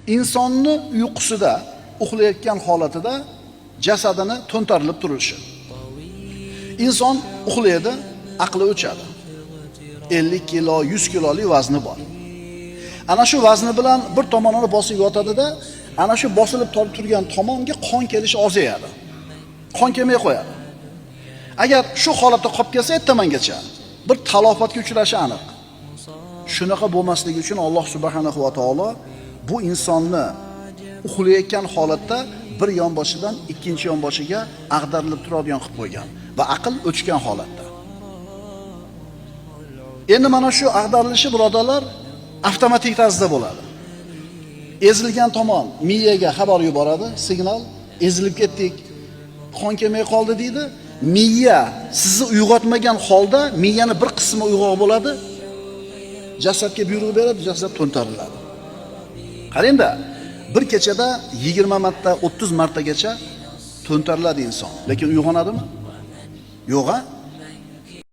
insonni uyqusida, uxlayotgan holatida jasadini to'ntarilib turishi. Inson uxlaydi, aqli o'chadi. 50 kilo, 100 kilolik vazni bor. Ana shu vazni bilan bir tomonini bosib yotadi-da, ana shu bosilib turgan tomonga qon kelishi ozayadi. Qon kelmay qo'yadi. Agar shu holatda qolib kelsa, ertamangacha bir talofatga uchrashi aniq. Shunaqa bo'lmasligi uchun Alloh subhanahu va taolo bu insonni uxlayotgan holatda bir yonboshidan ikkinchi yonboshiga ag'darilib turadigan qilib qo'ygan va aql o'chgan holatda. Endi mana shu ag'darilishi birodarlar avtomatik tarzda bo'ladi. Ezilgan tomon miyaga xabar yuboradi, signal, ezilib ketdik, qon kelmay qoldi deydi. Miya sizni uyg'otmagan holda miyani bir qismi uyg'oq bo'ladi. Jasadga buyruq beradi, jasad to'ntariladi. Qarangda, bir kechada 20 marta, 30 martagacha to'ntariladi inson. Lekin uyg'onadimi? Yo'q-a?